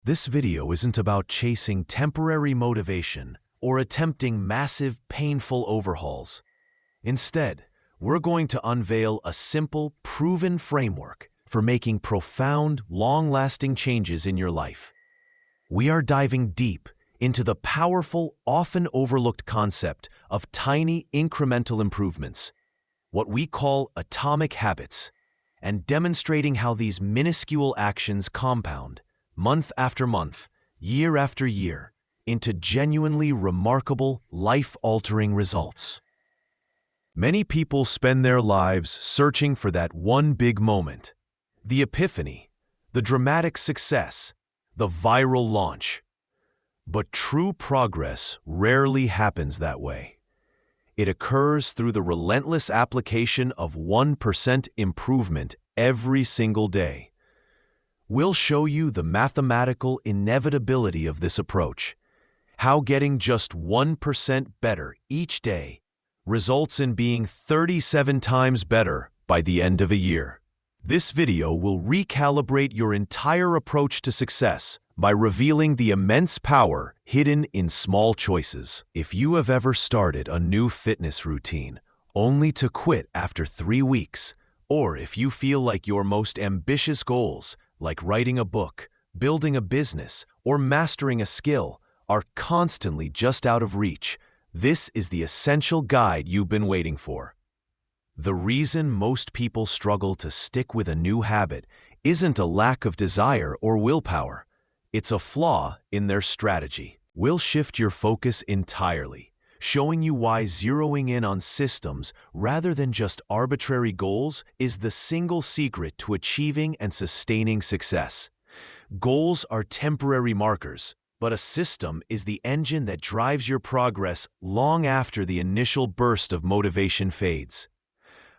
This video isn't about chasing temporary motivation or attempting massive, painful overhauls. Instead, we're going to unveil a simple, proven framework for making profound, long-lasting changes in your life. We are diving deep into the powerful, often overlooked concept of tiny, incremental improvements, what we call atomic habits, and demonstrating how these minuscule actions compound, month after month, year after year, into genuinely remarkable, life-altering results. Many people spend their lives searching for that one big moment, the epiphany, the dramatic success, the viral launch. But true progress rarely happens that way. It occurs through the relentless application of 1% improvement every single day. We'll show you the mathematical inevitability of this approach, how getting just 1% better each day results in being 37 times better by the end of a year. This video will recalibrate your entire approach to success by revealing the immense power hidden in small choices. If you have ever started a new fitness routine only to quit after 3 weeks, or if you feel like your most ambitious goals, like writing a book, building a business, or mastering a skill, are constantly just out of reach, this is the essential guide you've been waiting for. The reason most people struggle to stick with a new habit isn't a lack of desire or willpower. It's a flaw in their strategy. We'll shift your focus entirely, showing you why zeroing in on systems rather than just arbitrary goals is the single secret to achieving and sustaining success. Goals are temporary markers, but a system is the engine that drives your progress long after the initial burst of motivation fades.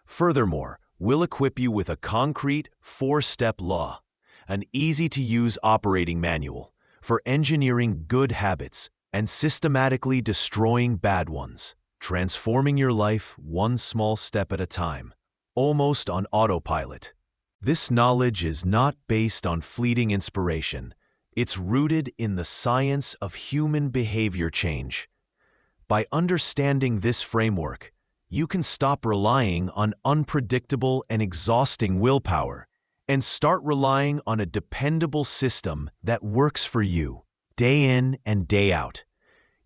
Furthermore, we'll equip you with a concrete 4-step law, an easy-to-use operating manual for engineering good habits and systematically destroying bad ones, transforming your life one small step at a time, almost on autopilot. This knowledge is not based on fleeting inspiration. It's rooted in the science of human behavior change. By understanding this framework, you can stop relying on unpredictable and exhausting willpower and start relying on a dependable system that works for you, day in and day out.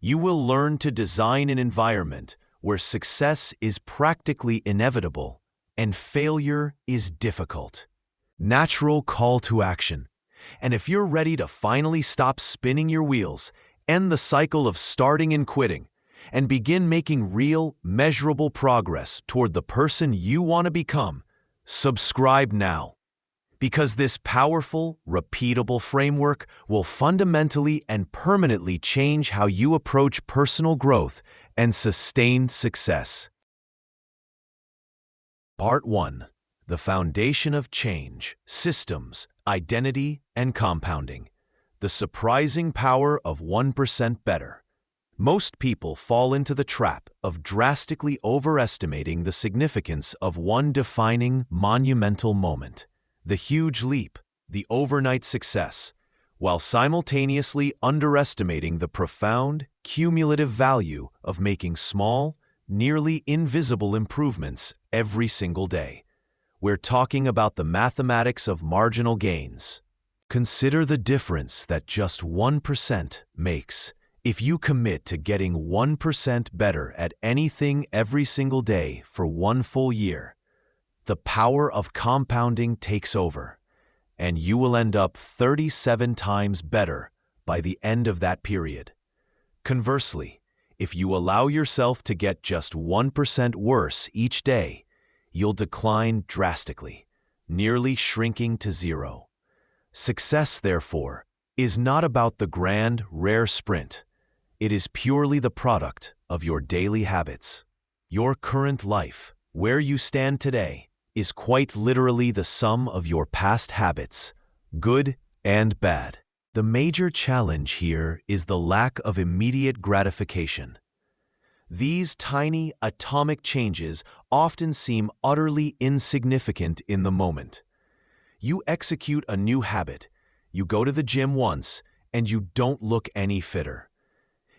You will learn to design an environment where success is practically inevitable and failure is difficult. Natural call to action. And if you're ready to finally stop spinning your wheels, end the cycle of starting and quitting, and begin making real, measurable progress toward the person you want to become, subscribe now. Because this powerful, repeatable framework will fundamentally and permanently change how you approach personal growth and sustained success. Part 1. The Foundation of Change, Systems, Identity, and Compounding. The surprising power of 1% better. Most people fall into the trap of drastically overestimating the significance of one defining, monumental moment. The huge leap, the overnight success, while simultaneously underestimating the profound, cumulative value of making small, nearly invisible improvements every single day. We're talking about the mathematics of marginal gains. Consider the difference that just 1% makes. If you commit to getting 1% better at anything every single day for one full year, the power of compounding takes over, and you will end up 37 times better by the end of that period. Conversely, if you allow yourself to get just 1% worse each day, you'll decline drastically, nearly shrinking to zero. Success, therefore, is not about the grand, rare sprint. It is purely the product of your daily habits. Your current life, where you stand today, is quite literally the sum of your past habits, good and bad. The major challenge here is the lack of immediate gratification. These tiny, atomic changes often seem utterly insignificant in the moment. You execute a new habit, you go to the gym once, and you don't look any fitter.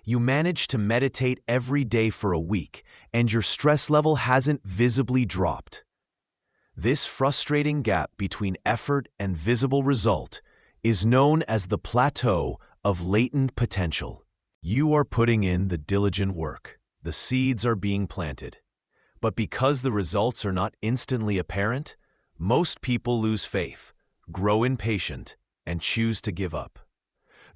You manage to meditate every day for a week, and your stress level hasn't visibly dropped. This frustrating gap between effort and visible result is known as the plateau of latent potential. You are putting in the diligent work. The seeds are being planted. But because the results are not instantly apparent, most people lose faith, grow impatient, and choose to give up.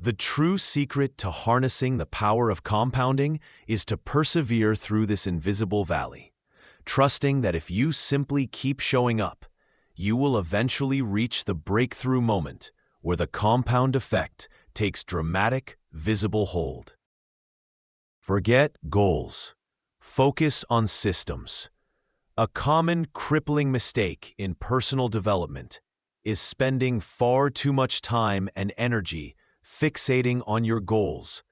The true secret to harnessing the power of compounding is to persevere through this invisible valley, trusting that if you simply keep showing up, you will eventually reach the breakthrough moment where the compound effect takes dramatic, visible hold. Forget goals. Focus on systems. A common crippling mistake in personal development is spending far too much time and energy fixating on your goals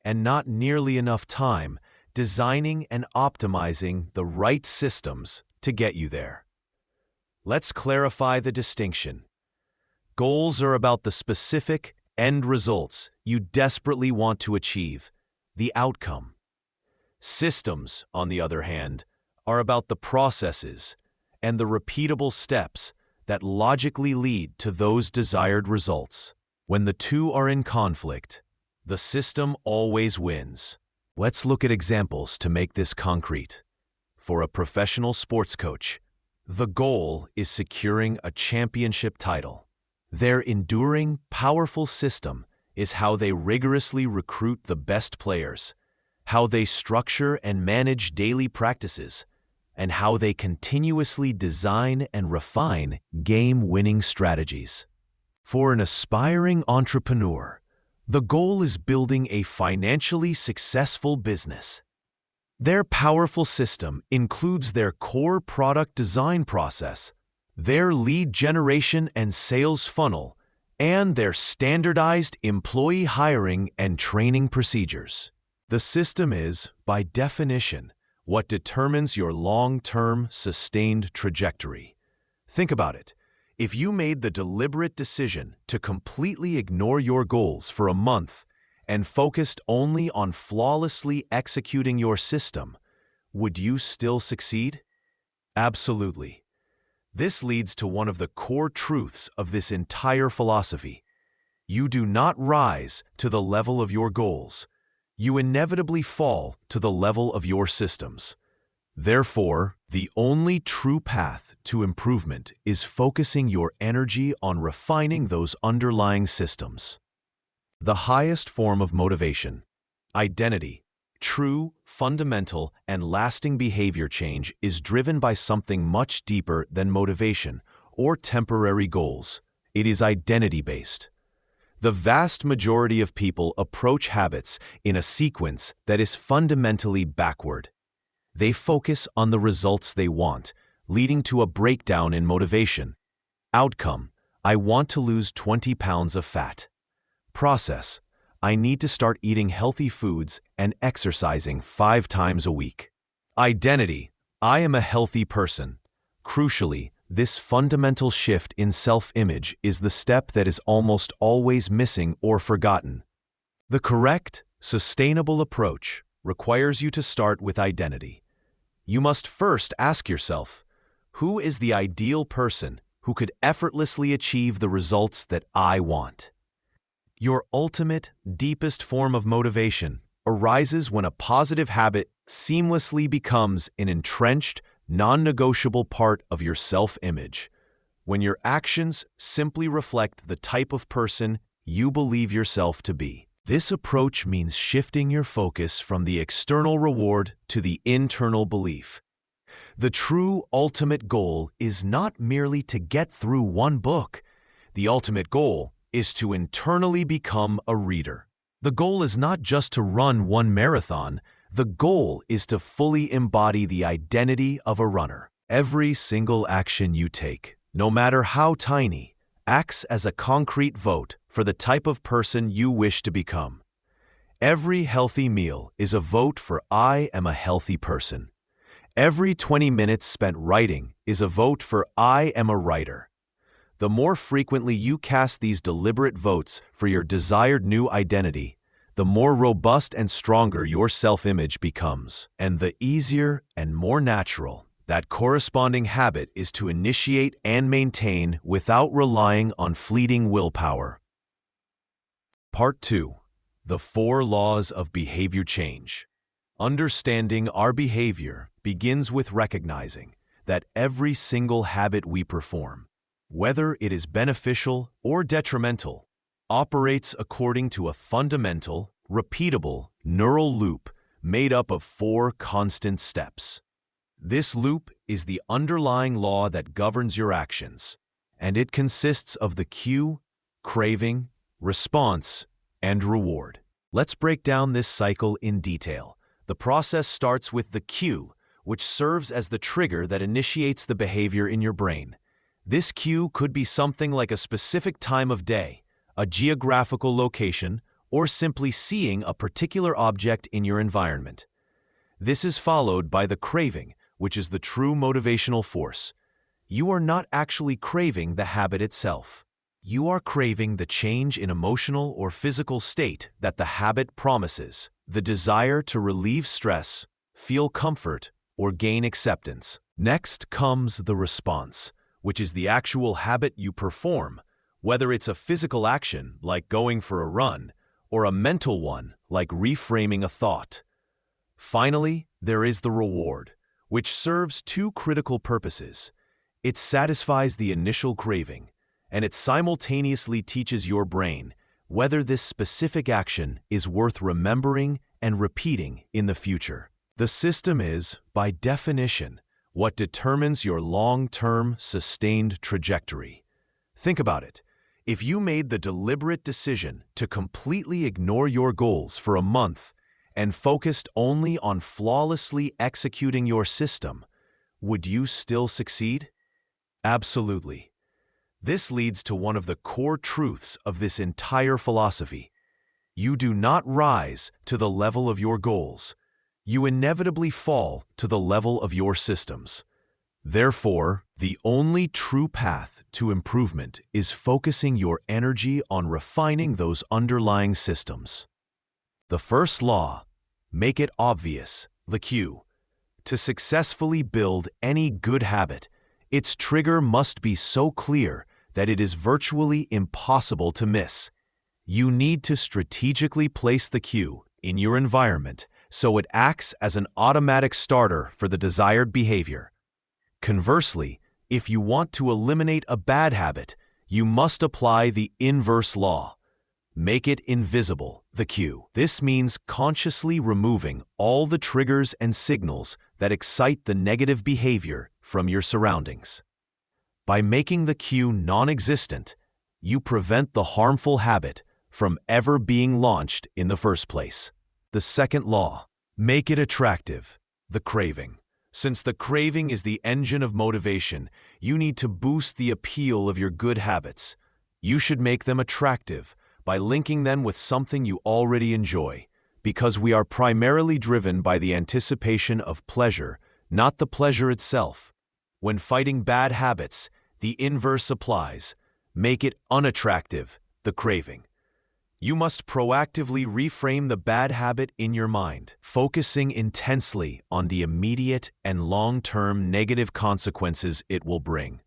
and not nearly enough time designing and optimizing the right systems to get you there. Let's clarify the distinction. Goals are about the specific end results you desperately want to achieve, the outcome. Systems, on the other hand, are about the processes and the repeatable steps that logically lead to those desired results. When the two are in conflict, the system always wins. Let's look at examples to make this concrete. For a professional sports coach, the goal is securing a championship title. Their enduring, powerful system is how they rigorously recruit the best players, how they structure and manage daily practices, and how they continuously design and refine game-winning strategies. For an aspiring entrepreneur, the goal is building a financially successful business. Their powerful system includes their core product design process, their lead generation and sales funnel, and their standardized employee hiring and training procedures. The system is, by definition, what determines your long-term, sustained trajectory. Think about it. If you made the deliberate decision to completely ignore your goals for a month and focused only on flawlessly executing your system, would you still succeed? Absolutely. This leads to one of the core truths of this entire philosophy. You do not rise to the level of your goals. You inevitably fall to the level of your systems. Therefore, the only true path to improvement is focusing your energy on refining those underlying systems. The highest form of motivation, identity, true, fundamental, and lasting behavior change is driven by something much deeper than motivation or temporary goals. It is identity-based. The vast majority of people approach habits in a sequence that is fundamentally backward. They focus on the results they want, leading to a breakdown in motivation. Outcome: I want to lose 20 pounds of fat. Process: I need to start eating healthy foods and exercising 5 times a week. Identity: I am a healthy person. Crucially, this fundamental shift in self-image is the step that is almost always missing or forgotten. The correct, sustainable approach requires you to start with identity. You must first ask yourself, who is the ideal person who could effortlessly achieve the results that I want? Your ultimate, deepest form of motivation arises when a positive habit seamlessly becomes an entrenched, non-negotiable part of your self-image, when your actions simply reflect the type of person you believe yourself to be. This approach means shifting your focus from the external reward to the internal belief. The true ultimate goal is not merely to get through one book. The ultimate goal is to internally become a reader. The goal is not just to run one marathon. The goal is to fully embody the identity of a runner. Every single action you take, no matter how tiny, acts as a concrete vote for the type of person you wish to become. Every healthy meal is a vote for I am a healthy person. Every 20 minutes spent writing is a vote for I am a writer. The more frequently you cast these deliberate votes for your desired new identity, the more robust and stronger your self-image becomes, and the easier and more natural that corresponding habit is to initiate and maintain without relying on fleeting willpower. Part 2. The 4 Laws of Behavior Change. Understanding our behavior begins with recognizing that every single habit we perform, whether it is beneficial or detrimental, operates according to a fundamental, repeatable neural loop made up of 4 constant steps. This loop is the underlying law that governs your actions, and it consists of the cue, craving, response, and reward. Let's break down this cycle in detail. The process starts with the cue, which serves as the trigger that initiates the behavior in your brain. This cue could be something like a specific time of day, a geographical location, or simply seeing a particular object in your environment. This is followed by the craving, which is the true motivational force. You are not actually craving the habit itself. You are craving the change in emotional or physical state that the habit promises, the desire to relieve stress, feel comfort, or gain acceptance. Next comes the response, which is the actual habit you perform, whether it's a physical action like going for a run, or a mental one like reframing a thought. Finally, there is the reward, which serves 2 critical purposes. It satisfies the initial craving, and it simultaneously teaches your brain whether this specific action is worth remembering and repeating in the future. The system is, by definition, what determines your long-term, sustained trajectory. Think about it. If you made the deliberate decision to completely ignore your goals for a month and focused only on flawlessly executing your system, would you still succeed? Absolutely. This leads to one of the core truths of this entire philosophy. You do not rise to the level of your goals. You inevitably fall to the level of your systems. Therefore, the only true path to improvement is focusing your energy on refining those underlying systems. The first law, make it obvious, the cue. To successfully build any good habit, its trigger must be so clear that it is virtually impossible to miss. You need to strategically place the cue in your environment so it acts as an automatic starter for the desired behavior. Conversely, if you want to eliminate a bad habit, you must apply the inverse law. Make it invisible, the cue. This means consciously removing all the triggers and signals that excite the negative behavior from your surroundings. By making the cue non-existent, you prevent the harmful habit from ever being launched in the first place. The second law, make it attractive, the craving. Since the craving is the engine of motivation, you need to boost the appeal of your good habits. You should make them attractive by linking them with something you already enjoy, because we are primarily driven by the anticipation of pleasure, not the pleasure itself. When fighting bad habits, the inverse applies. Make it unattractive, the craving. You must proactively reframe the bad habit in your mind, focusing intensely on the immediate and long-term negative consequences it will bring,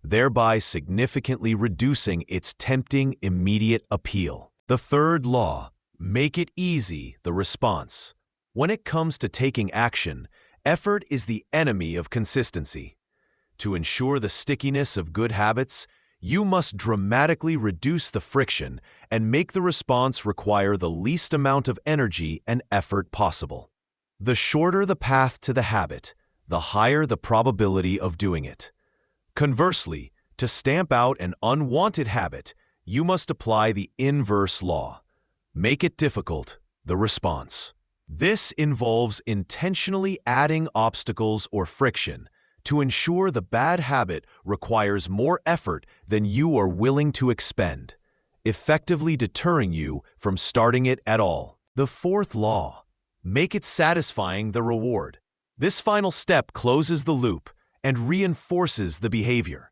thereby significantly reducing its tempting immediate appeal. The third law, make it easy, the response. When it comes to taking action, effort is the enemy of consistency. To ensure the stickiness of good habits, you must dramatically reduce the friction and make the response require the least amount of energy and effort possible. The shorter the path to the habit, the higher the probability of doing it. Conversely, to stamp out an unwanted habit, you must apply the inverse law. Make it difficult, the response. This involves intentionally adding obstacles or friction to ensure the bad habit requires more effort than you are willing to expend, effectively deterring you from starting it at all. The fourth law, make it satisfying, the reward. This final step closes the loop and reinforces the behavior.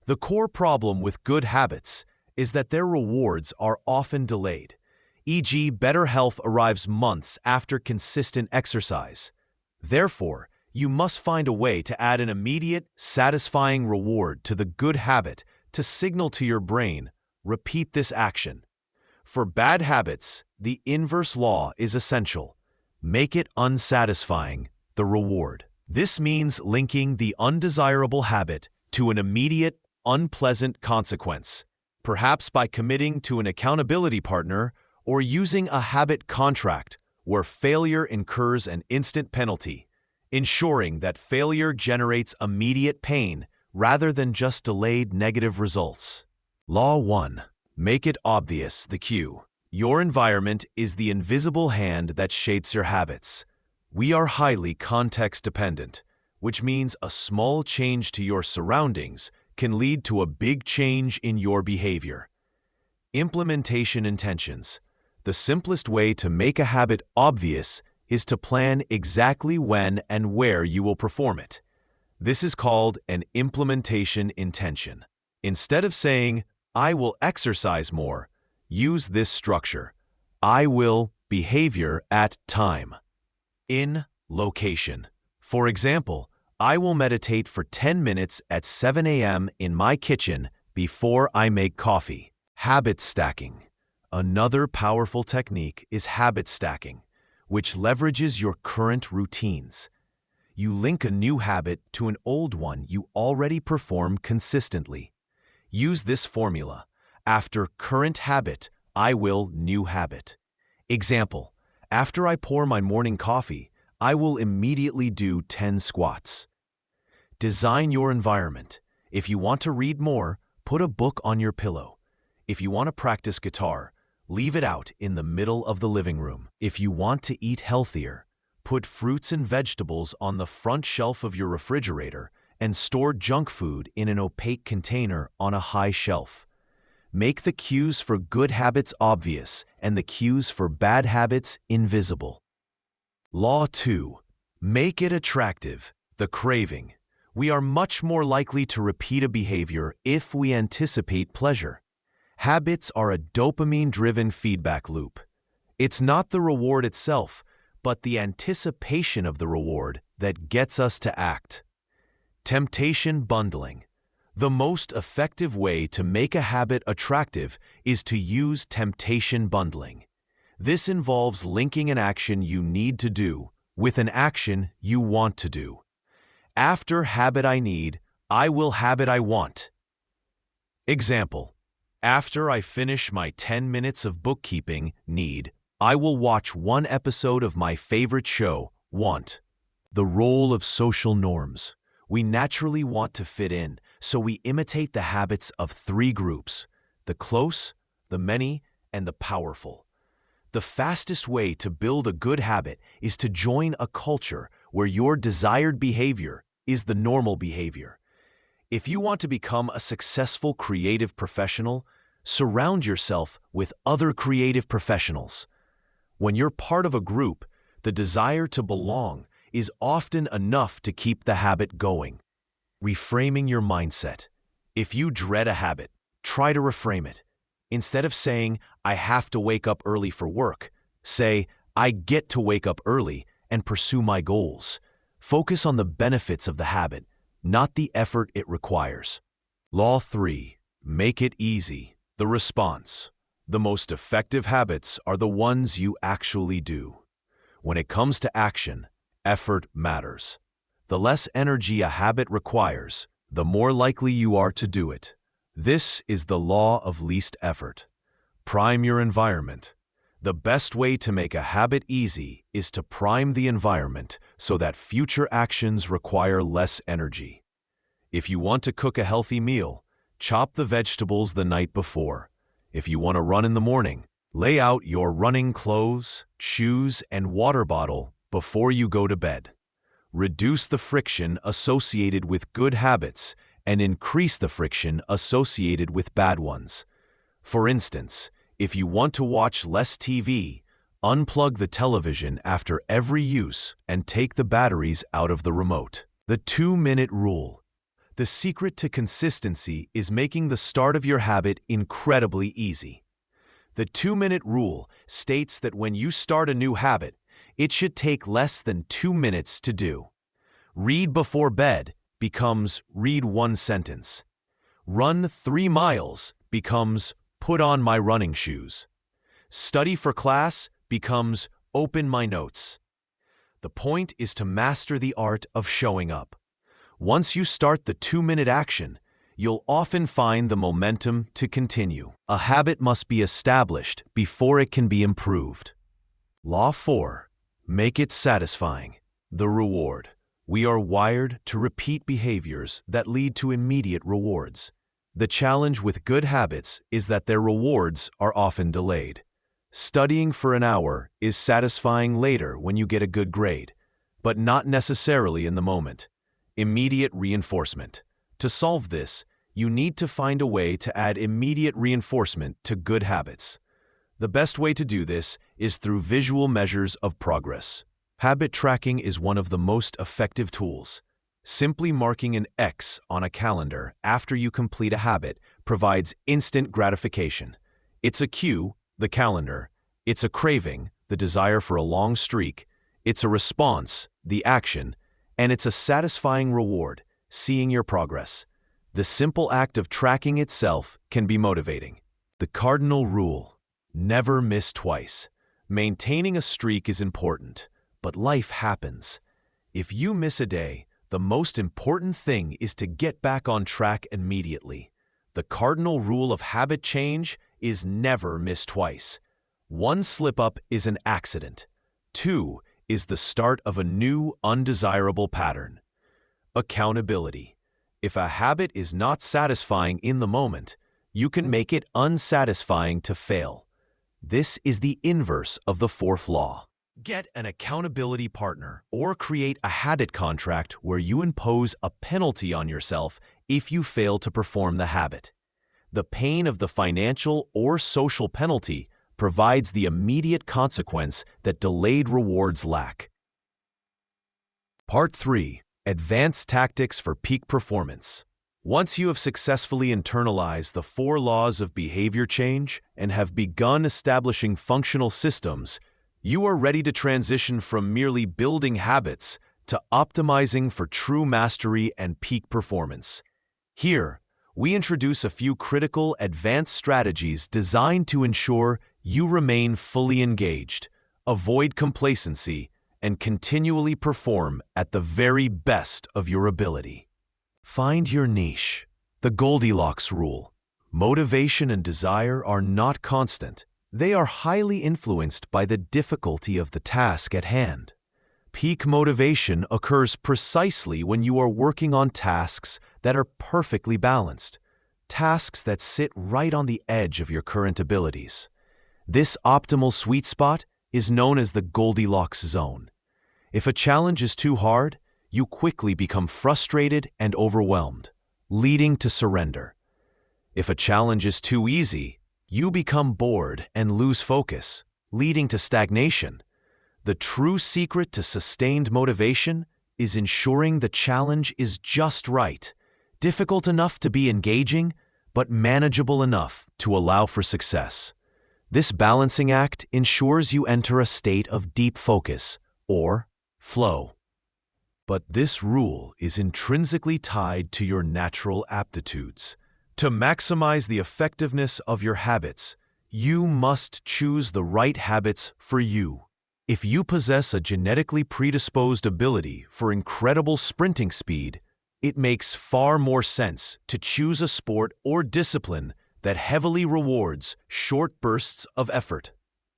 The core problem with good habits is that their rewards are often delayed, e.g., better health arrives months after consistent exercise. Therefore, you must find a way to add an immediate, satisfying reward to the good habit to signal to your brain, repeat this action. For bad habits, the inverse law is essential. Make it unsatisfying, the reward. This means linking the undesirable habit to an immediate, unpleasant consequence, perhaps by committing to an accountability partner or using a habit contract where failure incurs an instant penalty, ensuring that failure generates immediate pain rather than just delayed negative results. Law 1. Make it obvious, the cue. Your environment is the invisible hand that shapes your habits. We are highly context-dependent, which means a small change to your surroundings can lead to a big change in your behavior. Implementation intentions. The simplest way to make a habit obvious is to plan exactly when and where you will perform it. This is called an implementation intention. Instead of saying, "I will exercise more," use this structure. I will behavior at time. In location. For example, I will meditate for 10 minutes at 7 a.m. in my kitchen before I make coffee. Habit stacking. Another powerful technique is habit stacking, which leverages your current routines. You link a new habit to an old one you already perform consistently. Use this formula. After current habit, I will new habit. Example, after I pour my morning coffee, I will immediately do 10 squats. Design your environment. If you want to read more, put a book on your pillow. If you want to practice guitar, leave it out in the middle of the living room. If you want to eat healthier, put fruits and vegetables on the front shelf of your refrigerator and store junk food in an opaque container on a high shelf. Make the cues for good habits obvious and the cues for bad habits invisible. Law 2. Make it attractive, the craving. We are much more likely to repeat a behavior if we anticipate pleasure. Habits are a dopamine-driven feedback loop. It's not the reward itself, but the anticipation of the reward that gets us to act. Temptation bundling. The most effective way to make a habit attractive is to use temptation bundling. This involves linking an action you need to do with an action you want to do. After habit I need, I will habit I want. Example, after I finish my 10 minutes of bookkeeping need, I will watch one episode of my favorite show, want. The role of social norms. We naturally want to fit in, so we imitate the habits of 3 groups: the close, the many, and the powerful. The fastest way to build a good habit is to join a culture where your desired behavior is the normal behavior. If you want to become a successful creative professional, surround yourself with other creative professionals. When you're part of a group, the desire to belong is often enough to keep the habit going. Reframing your mindset. If you dread a habit, try to reframe it. Instead of saying, "I have to wake up early for work," say, "I get to wake up early and pursue my goals." Focus on the benefits of the habit, not the effort it requires. Law 3. Make it easy. The response. The most effective habits are the ones you actually do. When it comes to action, effort matters. The less energy a habit requires, the more likely you are to do it. This is the law of least effort. Prime your environment. The best way to make a habit easy is to prime the environment so that future actions require less energy. If you want to cook a healthy meal, chop the vegetables the night before. If you want to run in the morning, lay out your running clothes, shoes, and water bottle before you go to bed. Reduce the friction associated with good habits and increase the friction associated with bad ones. For instance, if you want to watch less TV, unplug the television after every use and take the batteries out of the remote. The 2-minute rule. The secret to consistency is making the start of your habit incredibly easy. The 2-minute rule states that when you start a new habit, it should take less than 2 minutes to do. Read before bed becomes read 1 sentence. Run 3 miles becomes put on my running shoes. Study for class becomes open my notes. The point is to master the art of showing up. Once you start the 2-minute action, you'll often find the momentum to continue. A habit must be established before it can be improved. Law 4. Make it satisfying. The reward. We are wired to repeat behaviors that lead to immediate rewards. The challenge with good habits is that their rewards are often delayed. Studying for an hour is satisfying later when you get a good grade, but not necessarily in the moment. Immediate reinforcement. To solve this, you need to find a way to add immediate reinforcement to good habits. The best way to do this is through visual measures of progress. Habit tracking is one of the most effective tools. Simply marking an X on a calendar after you complete a habit provides instant gratification. It's a cue, the calendar. It's a craving, the desire for a long streak. It's a response, the action. And it's a satisfying reward, seeing your progress. The simple act of tracking itself can be motivating. The cardinal rule: never miss twice. Maintaining a streak is important, but life happens. If you miss a day, the most important thing is to get back on track immediately. The cardinal rule of habit change is never miss twice. 1 slip-up is an accident. 2 is the start of a new, undesirable pattern. Accountability. If a habit is not satisfying in the moment, you can make it unsatisfying to fail. This is the inverse of the 4th law. Get an accountability partner or create a habit contract where you impose a penalty on yourself if you fail to perform the habit. The pain of the financial or social penalty provides the immediate consequence that delayed rewards lack. Part 3. Advanced Tactics for Peak Performance. Once you have successfully internalized the 4 laws of behavior change and have begun establishing functional systems, you are ready to transition from merely building habits to optimizing for true mastery and peak performance. Here, we introduce a few critical advanced strategies designed to ensure you remain fully engaged, avoid complacency, and continually perform at the very best of your ability. Find your niche. The Goldilocks rule. Motivation and desire are not constant. They are highly influenced by the difficulty of the task at hand. Peak motivation occurs precisely when you are working on tasks that are perfectly balanced, tasks that sit right on the edge of your current abilities. This optimal sweet spot is known as the Goldilocks zone. If a challenge is too hard, you quickly become frustrated and overwhelmed, leading to surrender. If a challenge is too easy, you become bored and lose focus, leading to stagnation. The true secret to sustained motivation is ensuring the challenge is just right, difficult enough to be engaging, but manageable enough to allow for success. This balancing act ensures you enter a state of deep focus, or flow. But this rule is intrinsically tied to your natural aptitudes. To maximize the effectiveness of your habits, you must choose the right habits for you. If you possess a genetically predisposed ability for incredible sprinting speed, it makes far more sense to choose a sport or discipline that heavily rewards short bursts of effort.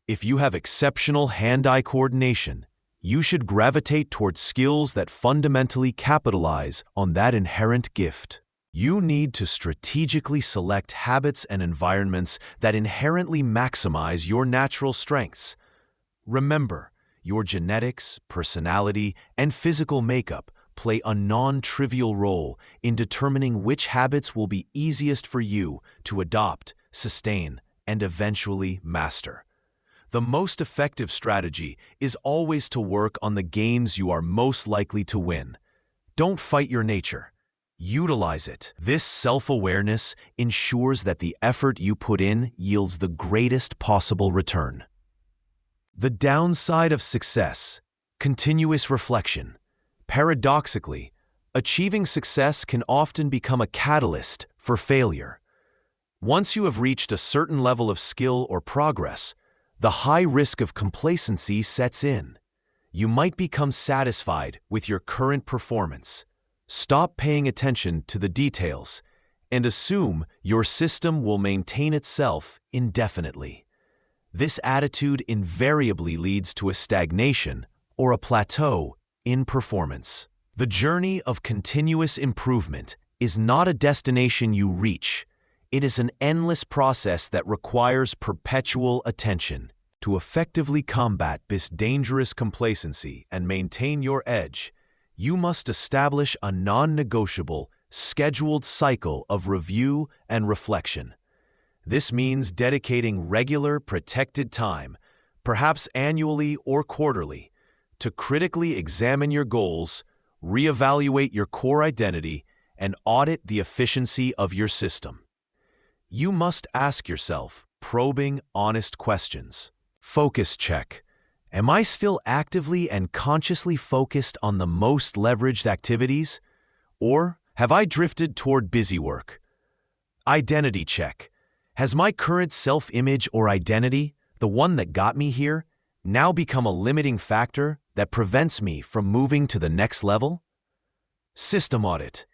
If you have exceptional hand-eye coordination, you should gravitate towards skills that fundamentally capitalize on that inherent gift. You need to strategically select habits and environments that inherently maximize your natural strengths. Remember, your genetics, personality, and physical makeup play a non-trivial role in determining which habits will be easiest for you to adopt, sustain, and eventually master. The most effective strategy is always to work on the games you are most likely to win. Don't fight your nature. Utilize it. This self-awareness ensures that the effort you put in yields the greatest possible return. The downside of success: continuous reflection. Paradoxically, achieving success can often become a catalyst for failure. Once you have reached a certain level of skill or progress, the high risk of complacency sets in. You might become satisfied with your current performance, stop paying attention to the details, and assume your system will maintain itself indefinitely. This attitude invariably leads to a stagnation or a plateau in performance. The journey of continuous improvement is not a destination you reach. It is an endless process that requires perpetual attention. To effectively combat this dangerous complacency and maintain your edge, you must establish a non-negotiable, scheduled cycle of review and reflection. This means dedicating regular, protected time, perhaps annually or quarterly, to critically examine your goals, reevaluate your core identity, and audit the efficiency of your system. You must ask yourself probing, honest questions. Focus check. Am I still actively and consciously focused on the most leveraged activities? Or have I drifted toward busy work? Identity check. Has my current self-image or identity, the one that got me here, now become a limiting factor that prevents me from moving to the next level? System audit.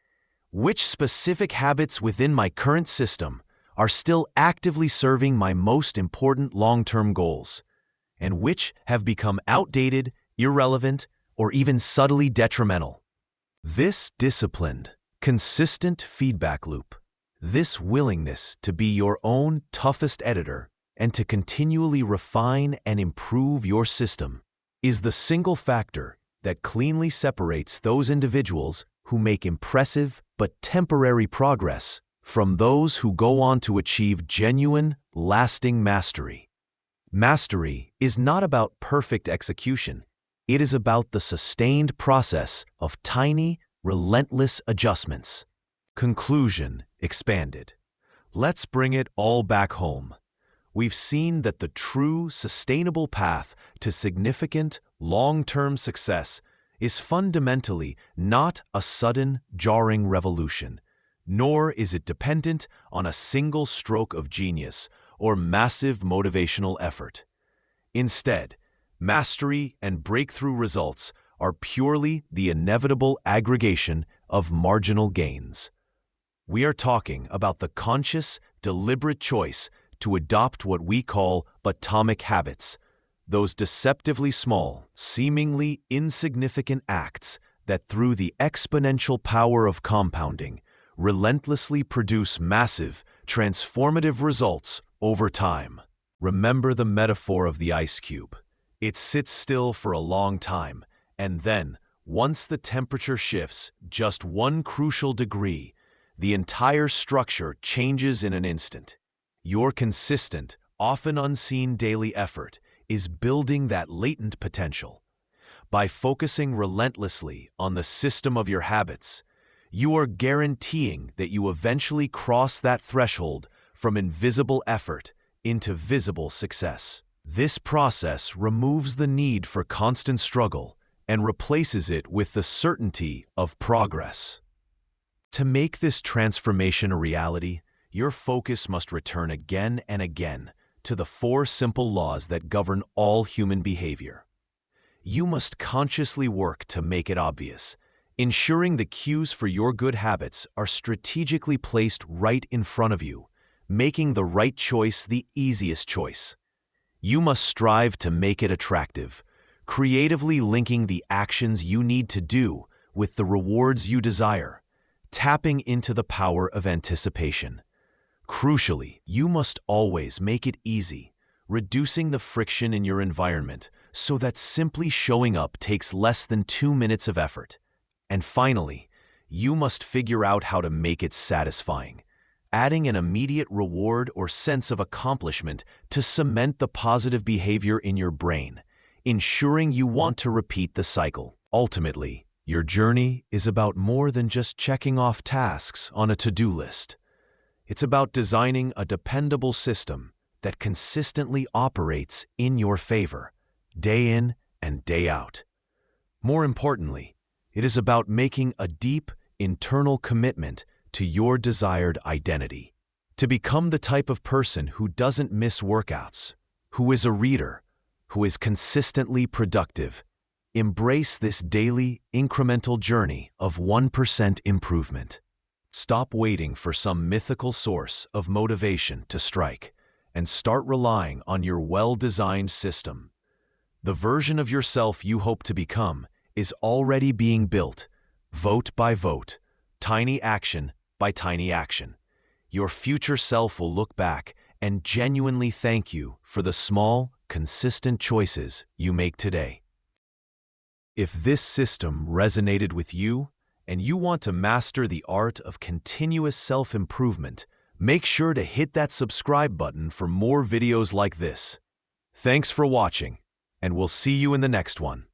Which specific habits within my current system are still actively serving my most important long-term goals, and which have become outdated, irrelevant, or even subtly detrimental? This disciplined, consistent feedback loop, this willingness to be your own toughest editor and to continually refine and improve your system, is the single factor that cleanly separates those individuals who make impressive but temporary progress from those who go on to achieve genuine, lasting mastery. Mastery is not about perfect execution. It is about the sustained process of tiny, relentless adjustments. Conclusion expanded. Let's bring it all back home. We've seen that the true, sustainable path to significant, long-term success is fundamentally not a sudden, jarring revolution, nor is it dependent on a single stroke of genius or massive motivational effort. Instead, mastery and breakthrough results are purely the inevitable aggregation of marginal gains. We are talking about the conscious, deliberate choice to adopt what we call atomic habits, those deceptively small, seemingly insignificant acts that, through the exponential power of compounding, relentlessly produce massive, transformative results over time. Remember the metaphor of the ice cube. It sits still for a long time, and then, once the temperature shifts just one crucial degree, the entire structure changes in an instant. Your consistent, often unseen daily effort is building that latent potential. By focusing relentlessly on the system of your habits, you are guaranteeing that you eventually cross that threshold from invisible effort into visible success. This process removes the need for constant struggle and replaces it with the certainty of progress. To make this transformation a reality, your focus must return again and again to the 4 simple laws that govern all human behavior. You must consciously work to make it obvious, ensuring the cues for your good habits are strategically placed right in front of you, making the right choice the easiest choice. You must strive to make it attractive, creatively linking the actions you need to do with the rewards you desire, tapping into the power of anticipation. Crucially, you must always make it easy, reducing the friction in your environment so that simply showing up takes less than 2 minutes of effort. And finally, you must figure out how to make it satisfying, adding an immediate reward or sense of accomplishment to cement the positive behavior in your brain, ensuring you want to repeat the cycle. Ultimately, Your journey is about more than just checking off tasks on a to-do list. It's about designing a dependable system that consistently operates in your favor, day in and day out. More importantly, it is about making a deep, internal commitment to your desired identity. To become the type of person who doesn't miss workouts, who is a reader, who is consistently productive, embrace this daily, incremental journey of 1% improvement. Stop waiting for some mythical source of motivation to strike and start relying on your well-designed system. The version of yourself you hope to become is already being built, vote by vote, tiny action by tiny action. Your future self will look back and genuinely thank you for the small, consistent choices you make today. If this system resonated with you and you want to master the art of continuous self-improvement, make sure to hit that subscribe button for more videos like this. Thanks for watching, and we'll see you in the next one.